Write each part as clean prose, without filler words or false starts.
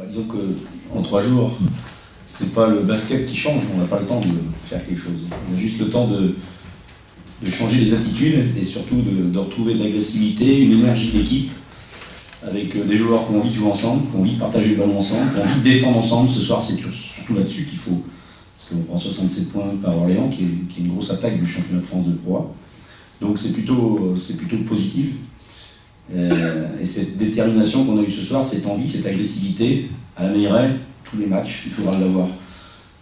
Disons qu'en 3 jours, c'est pas le basket qui change, on n'a pas le temps de faire quelque chose. On a juste le temps de changer les attitudes et surtout de retrouver de l'agressivité, une énergie d'équipe avec des joueurs qui ont envie de jouer ensemble, qui ont envie de partager le ballon ensemble, qui ont envie de défendre ensemble. Ce soir, c'est surtout là-dessus qu'il faut, parce qu'on prend 67 points par Orléans, qui est une grosse attaque du championnat de France de Pro A. Donc c'est plutôt positif. Et cette détermination qu'on a eue ce soir, cette envie, cette agressivité, à la Meilleraye, tous les matchs, il faudra l'avoir.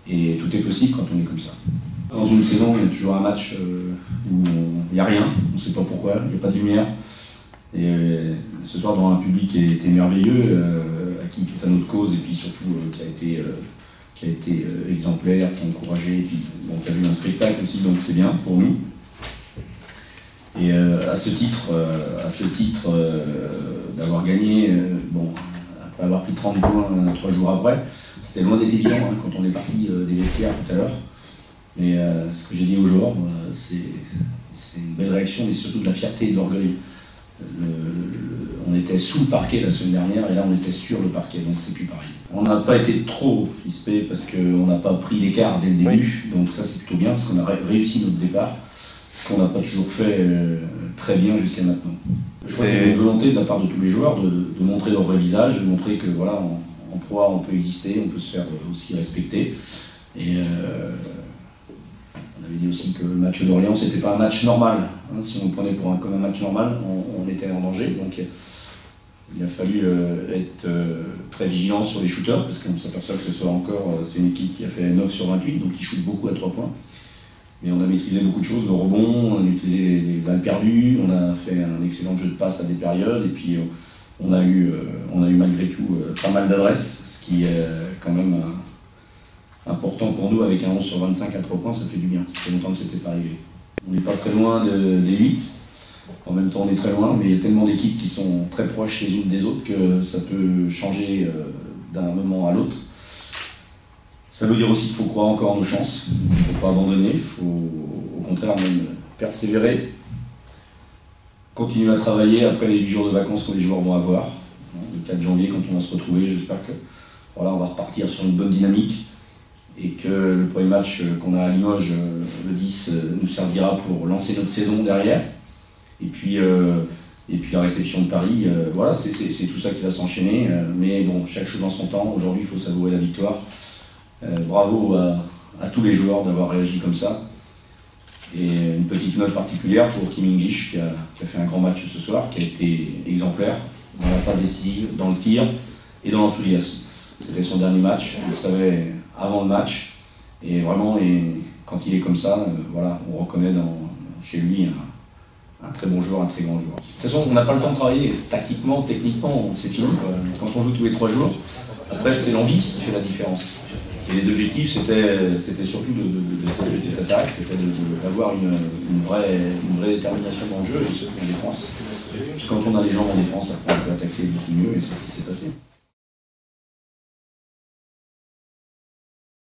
Et tout est possible quand on est comme ça. Dans une saison, il y a toujours un match où il n'y a rien, on ne sait pas pourquoi, il n'y a pas de lumière. Et ce soir, devant un public qui était merveilleux, à qui tout à notre cause, et puis surtout qui a été exemplaire, qui a encouragé, et puis qui a vu un spectacle aussi, donc c'est bien pour nous. Et à ce titre d'avoir gagné, après avoir pris 30 points 3 jours après, c'était loin d'être évident quand on est parti des vestiaires tout à l'heure. Mais ce que j'ai dit aux joueurs, c'est une belle réaction, mais surtout de la fierté et de l'orgueil. On était sous le parquet la semaine dernière et là on était sur le parquet, donc c'est plus pareil. On n'a pas été trop crispé parce qu'on n'a pas pris l'écart dès le début, donc ça c'est plutôt bien parce qu'on a réussi notre départ. Ce qu'on n'a pas toujours fait très bien jusqu'à maintenant. Je crois qu'il y a une volonté de la part de tous les joueurs de montrer leur vrai visage, de montrer que voilà, en Pro A on peut exister, on peut se faire aussi respecter. Et on avait dit aussi que le match d'Orléans c'était pas un match normal. Si on le prenait comme un match normal, on était en danger. Donc il a fallu être très vigilant sur les shooters parce qu'on s'aperçoit que ce soir encore, c'est une équipe qui a fait 9 sur 28, donc qui shoot beaucoup à 3 points. Mais on a maîtrisé beaucoup de choses, le rebond, on a maîtrisé les balles perdues, on a fait un excellent jeu de passe à des périodes, et puis on a eu malgré tout pas mal d'adresses, ce qui est quand même important pour nous. Avec un 11 sur 25 à 3 points, ça fait du bien, ça fait longtemps que ce n'était pas arrivé. On n'est pas très loin des 8, en même temps on est très loin, mais il y a tellement d'équipes qui sont très proches les unes des autres que ça peut changer d'un moment à l'autre. Ça veut dire aussi qu'il faut croire encore en nos chances, il ne faut pas abandonner, il faut au contraire même persévérer, continuer à travailler après les 8 jours de vacances que les joueurs vont avoir. Le 4 janvier, quand on va se retrouver, j'espère que voilà, on va repartir sur une bonne dynamique et que le premier match qu'on a à Limoges le 10 nous servira pour lancer notre saison derrière. Et puis la réception de Paris, voilà, c'est tout ça qui va s'enchaîner. Mais bon, chaque chose en son temps. Aujourd'hui, il faut savourer la victoire. Bravo à tous les joueurs d'avoir réagi comme ça. Et une petite note particulière pour Kim English qui a fait un grand match ce soir, qui a été exemplaire dans la passe décisive, dans le tir et dans l'enthousiasme. C'était son dernier match, il le savait avant le match. Et vraiment, quand il est comme ça, voilà, on reconnaît chez lui un très bon joueur, un très grand joueur. De toute façon, on n'a pas le temps de travailler tactiquement, techniquement, c'est fini. Quand on joue tous les 3 jours, après c'est l'envie qui fait la différence. Et les objectifs, c'était surtout de faire cette attaque, c'était d'avoir une vraie détermination dans le jeu et surtout en défense. Puis quand on a les jambes en défense, après on peut attaquer beaucoup mieux et c'est ce qui s'est passé.